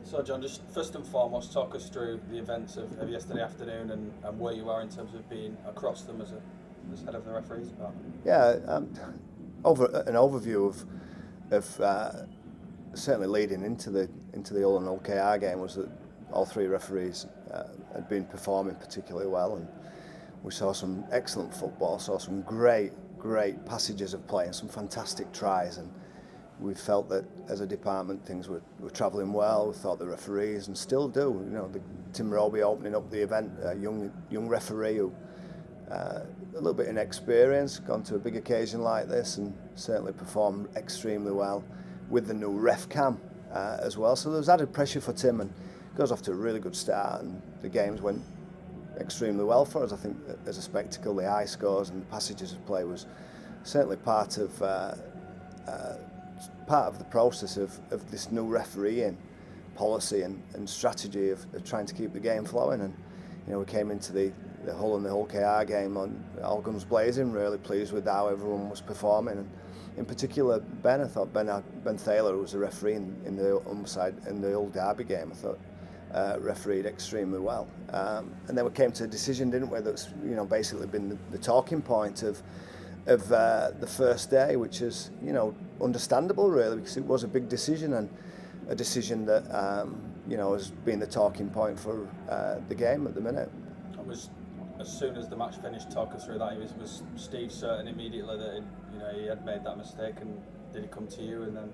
So John, just first and foremost, talk us through the events of yesterday afternoon and where you are in terms of being across them as head of the referees department. Yeah, over an overview of certainly leading into the Ullen OKR game was that all three referees had been performing particularly well, and we saw some excellent football, saw some great passages of play and some fantastic tries, and we felt that as a department things were travelling well. We thought the referees, and still do, Tim Roby opening up the event, a young referee who a little bit inexperienced, gone to a big occasion like this and certainly performed extremely well with the new ref cam as well. So there was added pressure for Tim, and goes off to a really good start, and the games went extremely well for us. I think as a spectacle, the high scores and the passages of play was certainly part of the process of this new refereeing policy and strategy of trying to keep the game flowing. And we came into the Hull and the Hull KR game on all guns blazing, really pleased with how everyone was performing. And in particular, I thought Ben Thaler, who was a referee in the Hull Derby game, I thought refereed extremely well. And then we came to a decision, didn't we, that's basically been the talking point of the first day, which is understandable really, because it was a big decision, and a decision that has been the talking point for the game at the minute. And was, as soon as the match finished, talk us through that. Was Steve certain immediately that he had made that mistake, and did he come to you and then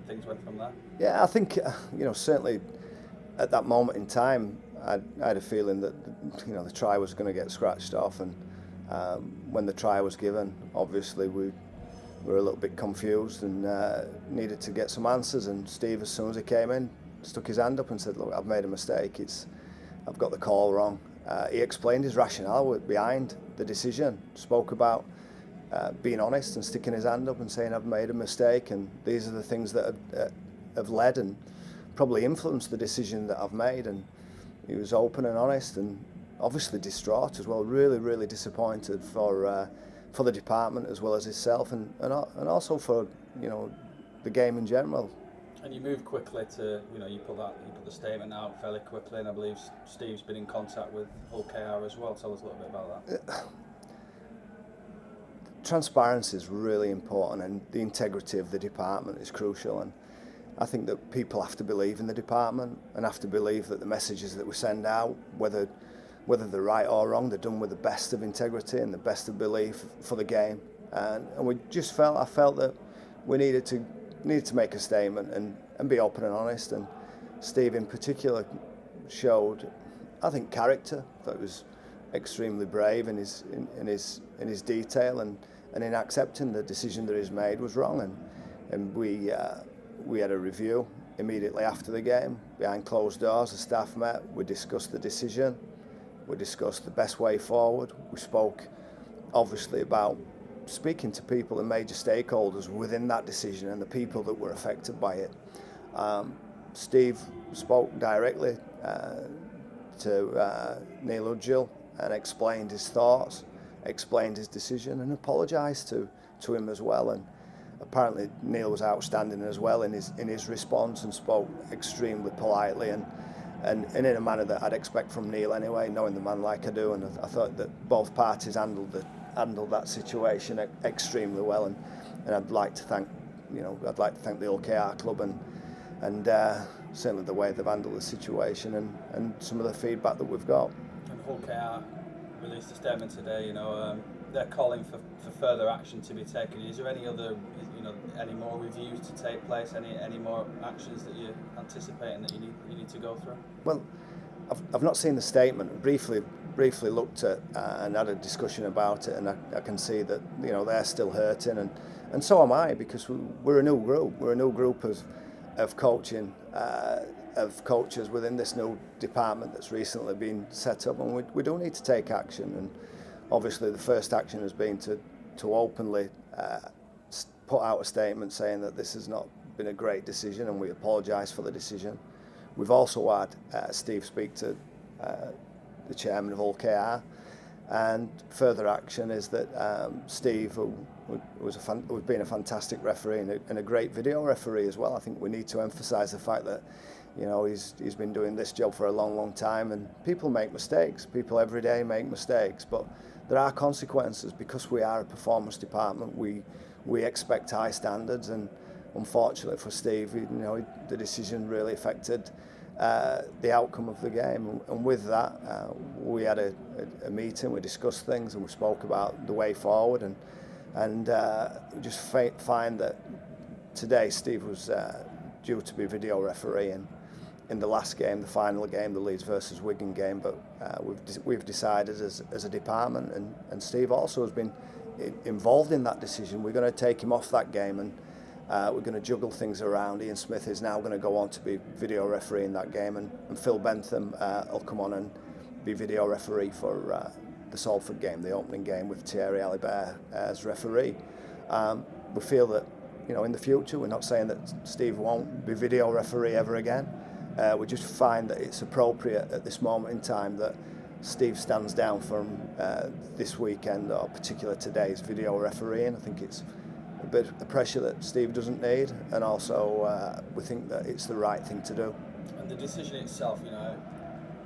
things went from there? Yeah, I think certainly at that moment in time I had a feeling that the try was going to get scratched off, and when the try was given, obviously we were a little bit confused and needed to get some answers. And Steve, as soon as he came in, stuck his hand up and said, "Look, I've made a mistake. I've got the call wrong." He explained his rationale behind the decision, spoke about being honest and sticking his hand up and saying, "I've made a mistake, and these are the things that have led and probably influenced the decision that I've made." And he was open and honest, and obviously distraught as well, really disappointed for the department as well as himself, and also for the game in general. And you moved quickly to you put the statement out fairly quickly, and I believe Steve's been in contact with OKR as well. Tell us a little bit about that. Transparency is really important, and the integrity of the department is crucial, and I think that people have to believe in the department and have to believe that the messages that we send out, whether they're right or wrong, they're done with the best of integrity and the best of belief for the game. And I felt that we needed to make a statement and be open and honest. And Steve in particular showed, I think, character. That was extremely brave in his detail and in accepting the decision that he's made was wrong. And we had a review immediately after the game behind closed doors. The staff met. We discussed the decision. We discussed the best way forward. We spoke, obviously, about speaking to people and major stakeholders within that decision and the people that were affected by it. Steve spoke directly to Neil Udgell and explained his thoughts, explained his decision, and apologised to him as well. And apparently Neil was outstanding as well in his response and spoke extremely politely and in a manner that I'd expect from Neil anyway, knowing the man like I do. And I thought that both parties handled that situation extremely well, and I'd like to thank the OKR club and certainly the way they've handled the situation and some of the feedback that we've got. And OKR released a statement today. They're calling for further action to be taken. Is there any other, any more reviews to take place? Any more actions that you're anticipating that you need to go through? Well, I've not seen the statement. Briefly looked at and had a discussion about it, and I can see that they're still hurting, and so am I, because we're a new group. We're a new group of coaching of coaches within this new department that's recently been set up, and we do need to take action. And obviously the first action has been to openly put out a statement saying that this has not been a great decision and we apologise for the decision. We've also had Steve speak to the chairman of OKR, and further action is that Steve, who we've been a fantastic referee and a great video referee as well. I think we need to emphasise the fact that, you know, he's been doing this job for a long time, and people make mistakes. People every day make mistakes, but there are consequences because we are a performance department. We expect high standards, and unfortunately for Steve, you know, the decision really affected the outcome of the game. And with that, we had a meeting. We discussed things and we spoke about the way forward, and we just find that today Steve was due to be video refereeing in the last game, the final game, the Leeds versus Wigan game, but we've decided as a department, and Steve also has been involved in that decision. We're going to take him off that game, and we're going to juggle things around. Ian Smith is now going to go on to be video referee in that game, and Phil Bentham will come on and be video referee for the Salford game, the opening game, with Thierry Alibert as referee. We feel that, you know, in the future, we're not saying that Steve won't be video referee ever again. We just find that it's appropriate at this moment in time that Steve stands down from this weekend, or particular today's video refereeing. I think it's a bit of pressure that Steve doesn't need, and also we think that it's the right thing to do. And the decision itself, you know,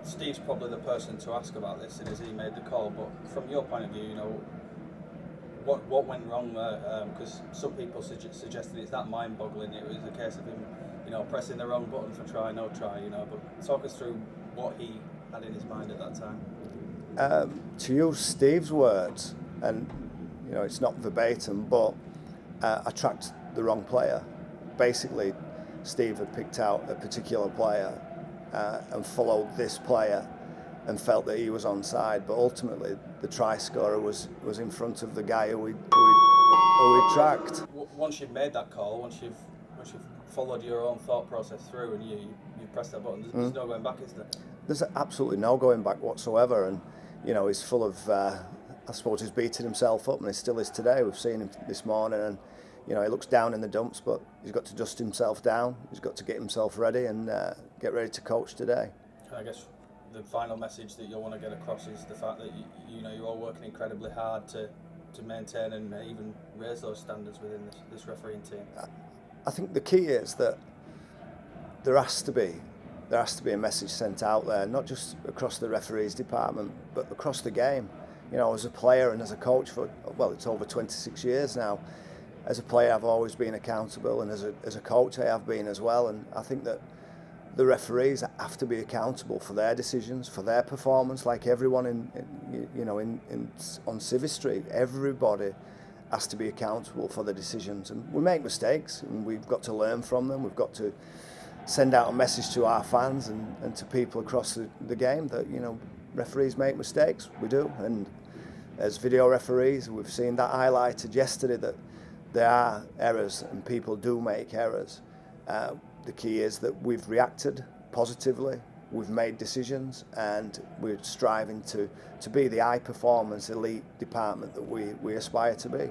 Steve's probably the person to ask about this, and as he made the call. But from your point of view, you know, what went wrong there? Because some people suggested it's that mind-boggling. It was a case of him, you know, pressing the wrong button for try, no try. You know, but talk us through what he had in his mind at that time. To use Steve's words, and you know, it's not verbatim, but I tracked the wrong player. Basically, Steve had picked out a particular player and followed this player and felt that he was onside, but ultimately the try scorer was in front of the guy who we tracked. Once you've made that call, once you've followed your own thought process through, and you press that button, there's no going back, is there? There's absolutely no going back whatsoever, and you know, he's full of I suppose he's beating himself up, and he still is today. We've seen him this morning, and you know, he looks down in the dumps, but he's got to dust himself down. He's got to get himself ready and get ready to coach today. I guess the final message that you'll want to get across is the fact that you know, you're all working incredibly hard to maintain and even raise those standards within this refereeing team. I think the key is that there has to be a message sent out there, not just across the referees department, but across the game. You know, as a player and as a coach for, well, it's over 26 years now. As a player, I've always been accountable, and as a coach, I have been as well. And I think that the referees have to be accountable for their decisions, for their performance, like everyone on Civis Street. Everybody has to be accountable for the decisions, and we make mistakes, and we've got to learn from them. We've got to send out a message to our fans and to people across the game that, you know, referees make mistakes. We do, and as video referees, we've seen that highlighted yesterday, that there are errors and people do make errors. The key is that we've reacted positively, we've made decisions, and we're striving to be the high performance elite department that we aspire to be.